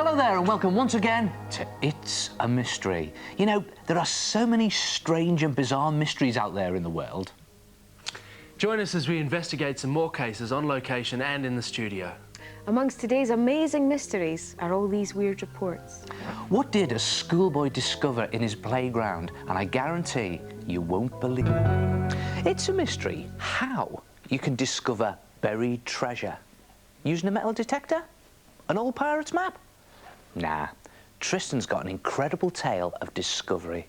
Hello there and welcome once again to It's a Mystery. You know, there are so many strange and bizarre mysteries out there in the world. Join us as we investigate some more cases on location and in the studio. Amongst today's amazing mysteries are all these weird reports. What did a schoolboy discover in his playground? And I guarantee you won't believe it. It's a mystery how you can discover buried treasure. Using a metal detector? An old pirate's map? Nah, Tristan's got an incredible tale of discovery.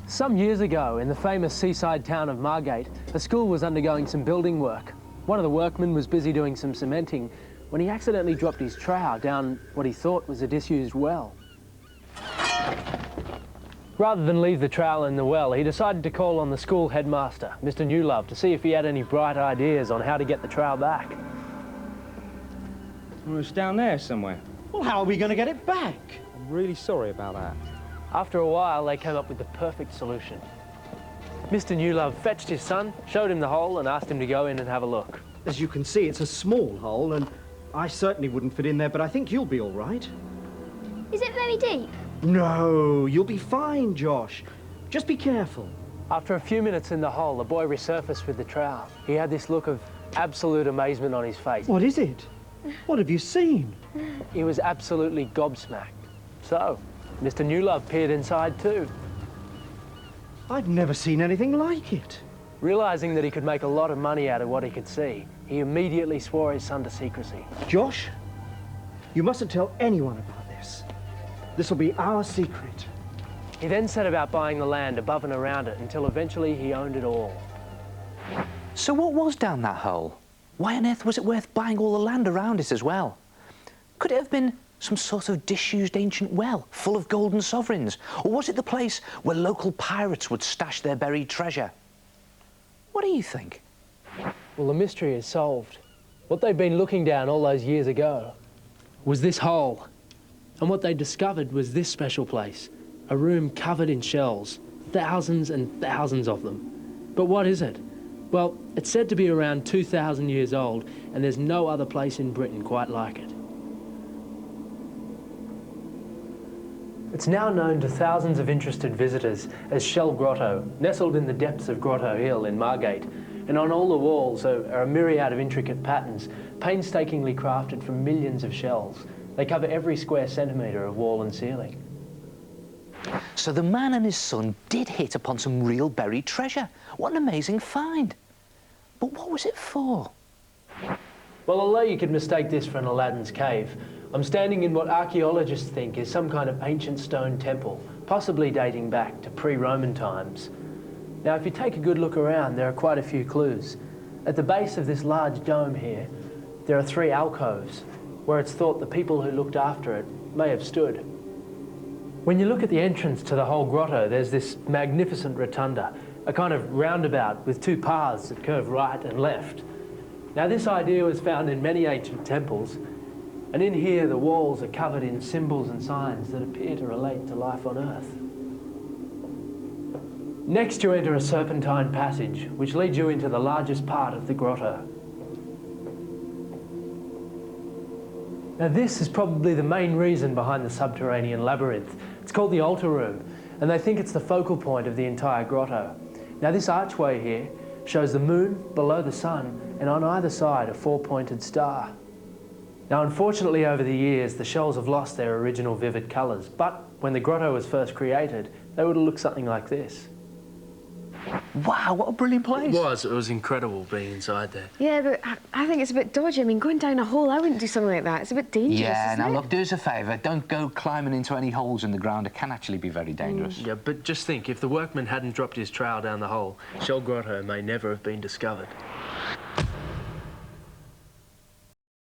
Some years ago, in the famous seaside town of Margate, a school was undergoing some building work. One of the workmen was busy doing some cementing when he accidentally dropped his trowel down what he thought was a disused well. Rather than leave the trowel in the well, he decided to call on the school headmaster, Mr. Newlove, to see if he had any bright ideas on how to get the trowel back. Well, it's down there somewhere. Well, how are we going to get it back? I'm really sorry about that. After a while, they came up with the perfect solution. Mr. Newlove fetched his son, showed him the hole and asked him to go in and have a look. As you can see, it's a small hole, and I certainly wouldn't fit in there, but I think you'll be all right. Is it very deep? No, you'll be fine, Josh. Just be careful. After a few minutes in the hole, the boy resurfaced with the trowel. He had this look of absolute amazement on his face. What is it? What have you seen? He was absolutely gobsmacked. So, Mr. Newlove peered inside too. I've never seen anything like it. Realising that he could make a lot of money out of what he could see, he immediately swore his son to secrecy. Josh, you mustn't tell anyone about this. This will be our secret. He then set about buying the land above and around it until eventually he owned it all. So what was down that hole? Why on earth was it worth buying all the land around it as well? Could it have been some sort of disused ancient well full of golden sovereigns? Or was it the place where local pirates would stash their buried treasure? What do you think? Well, the mystery is solved. What they'd been looking down all those years ago was this hole. And what they discovered was this special place, a room covered in shells, thousands and thousands of them. But what is it? Well, it's said to be around 2,000 years old, and there's no other place in Britain quite like it. It's now known to thousands of interested visitors as Shell Grotto, nestled in the depths of Grotto Hill in Margate. And on all the walls are a myriad of intricate patterns, painstakingly crafted from millions of shells. They cover every square centimetre of wall and ceiling. So the man and his son did hit upon some real buried treasure. What an amazing find. But what was it for? Well, although you could mistake this for an Aladdin's cave, I'm standing in what archaeologists think is some kind of ancient stone temple, possibly dating back to pre-Roman times. Now, if you take a good look around, there are quite a few clues. At the base of this large dome here, there are 3 alcoves, where it's thought the people who looked after it may have stood. When you look at the entrance to the whole grotto, there's this magnificent rotunda, a kind of roundabout with 2 paths that curve right and left. Now, this idea was found in many ancient temples, and in here the walls are covered in symbols and signs that appear to relate to life on Earth. Next you enter a serpentine passage, which leads you into the largest part of the grotto. Now this is probably the main reason behind the subterranean labyrinth. It's called the altar room, and they think it's the focal point of the entire grotto. Now this archway here shows the moon below the sun, and on either side a 4-pointed star. Now unfortunately over the years the shells have lost their original vivid colours, but when the grotto was first created they would have looked something like this. Wow, what a brilliant place. It was incredible being inside there. Yeah, but I think it's a bit dodgy. I mean, going down a hole, I wouldn't do something like that. It's a bit dangerous, Yeah, isn't now it? look, do us a favour, don't go climbing into any holes in the ground. It can actually be very dangerous. Yeah, but just think, if the workman hadn't dropped his trowel down the hole, Shell Grotto may never have been discovered.